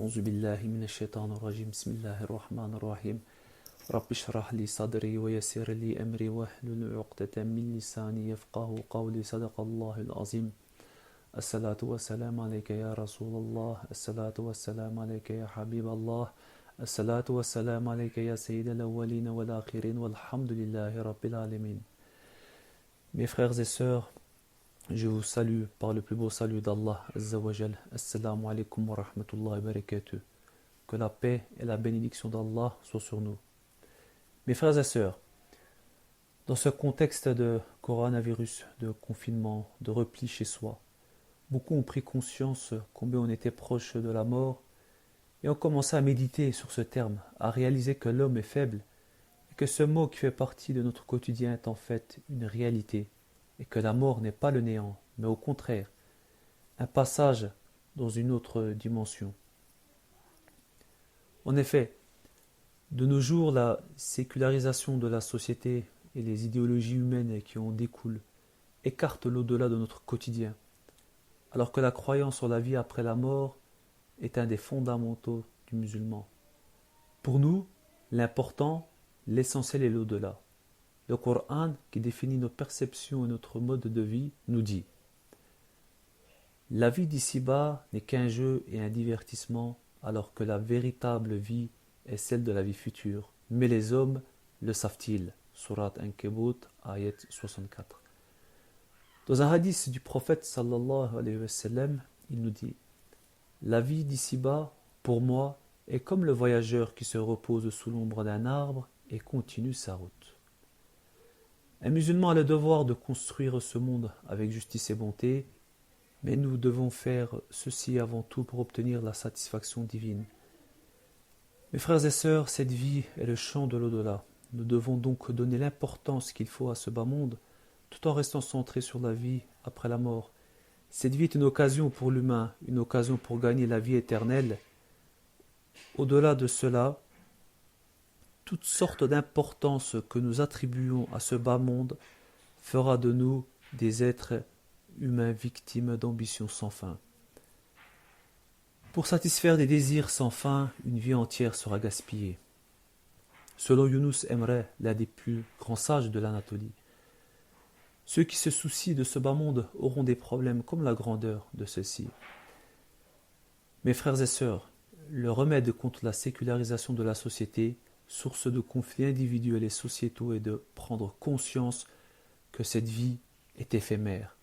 أعوذ بالله من الشيطان الرجيم بسم الله الرحمن الرحيم رب اشرح لي صدري ويسر لي أمري واحلل عقدة من لساني يفقه قولي صدق الله العظيم الصلاة والسلام عليك يا رسول الله الصلاة والسلام عليك يا حبيب الله الصلاة والسلام عليك يا سيد الأولين والآخرين والحمد لله رب العالمين. Mes frères et sœurs, je vous salue par le plus beau salut d'Allah Azza wa Jal. Assalamu alaikum wa rahmatullahi wa barakatuh. Que la paix et la bénédiction d'Allah soient sur nous. Mes frères et sœurs, dans ce contexte de coronavirus, de confinement, de repli chez soi, beaucoup ont pris conscience combien on était proche de la mort et ont commencé à méditer sur ce terme, à réaliser que l'homme est faible et que ce mot qui fait partie de notre quotidien est en fait une réalité et que la mort n'est pas le néant, mais au contraire, un passage dans une autre dimension. En effet, de nos jours, la sécularisation de la société et les idéologies humaines qui en découlent écartent l'au-delà de notre quotidien, alors que la croyance en la vie après la mort est un des fondamentaux du musulman. Pour nous, l'important, l'essentiel est l'au-delà. Le Coran, qui définit nos perceptions et notre mode de vie, nous dit « La vie d'ici-bas n'est qu'un jeu et un divertissement, alors que la véritable vie est celle de la vie future. Mais les hommes le savent-ils » Surat Ankabut, ayat 64. Dans un hadith du prophète sallallahu alayhi wa sallam, il nous dit « La vie d'ici-bas, pour moi, est comme le voyageur qui se repose sous l'ombre d'un arbre et continue sa route. » Un musulman a le devoir de construire ce monde avec justice et bonté, mais nous devons faire ceci avant tout pour obtenir la satisfaction divine. Mes frères et sœurs, cette vie est le champ de l'au-delà. Nous devons donc donner l'importance qu'il faut à ce bas monde, tout en restant centrés sur la vie après la mort. Cette vie est une occasion pour l'humain, une occasion pour gagner la vie éternelle. Au-delà de cela, toutes sortes d'importance que nous attribuons à ce bas monde fera de nous des êtres humains victimes d'ambitions sans fin. Pour satisfaire des désirs sans fin, une vie entière sera gaspillée. Selon Yunus Emre, l'un des plus grands sages de l'Anatolie, ceux qui se soucient de ce bas monde auront des problèmes comme la grandeur de ceux-ci. Mes frères et sœurs, le remède contre la sécularisation de la société, source de conflits individuels et sociétaux, est de prendre conscience que cette vie est éphémère.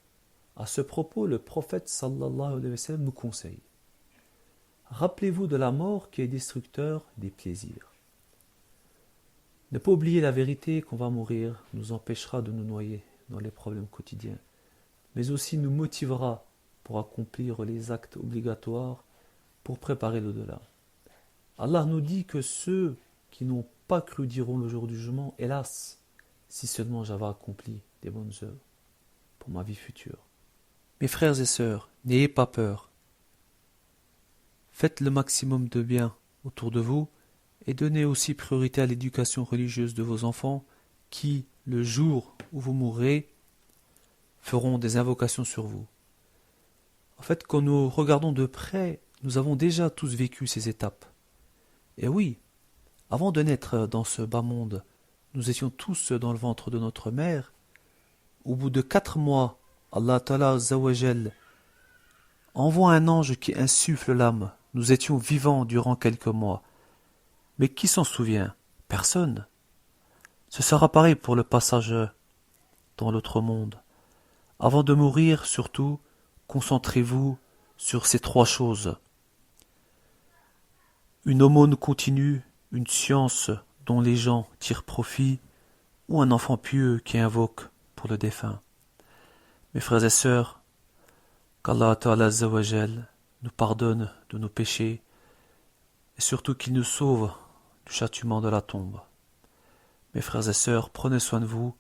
À ce propos, le prophète sallallahu alayhi wa sallam nous conseille: rappelez-vous de la mort qui est destructeur des plaisirs. Ne pas oublier la vérité qu'on va mourir nous empêchera de nous noyer dans les problèmes quotidiens, mais aussi nous motivera pour accomplir les actes obligatoires pour préparer l'au-delà. Allah nous dit que ceux qui n'ont pas cru diront le jour du jugement: hélas, si seulement j'avais accompli des bonnes œuvres pour ma vie future. Mes frères et sœurs, n'ayez pas peur. Faites le maximum de bien autour de vous et donnez aussi priorité à l'éducation religieuse de vos enfants qui, le jour où vous mourrez, feront des invocations sur vous. En fait, quand nous regardons de près, nous avons déjà tous vécu ces étapes. Et oui, avant de naître dans ce bas monde, nous étions tous dans le ventre de notre mère. Au bout de 4 mois, Allah Ta'ala Azza wa Jal envoie un ange qui insuffle l'âme. Nous étions vivants durant quelques mois. Mais qui s'en souvient? Personne. Ce sera pareil pour le passage dans l'autre monde. Avant de mourir, surtout, concentrez-vous sur ces 3 choses. Une aumône continue, une science dont les gens tirent profit, ou un enfant pieux qui invoque pour le défunt. Mes frères et sœurs, qu'Allah Ta'ala Azza wa Jal nous pardonne de nos péchés et surtout qu'il nous sauve du châtiment de la tombe. Mes frères et sœurs, prenez soin de vous.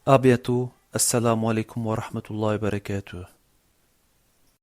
À bientôt. Assalamu alaikum wa rahmatullahi wa barakatuh.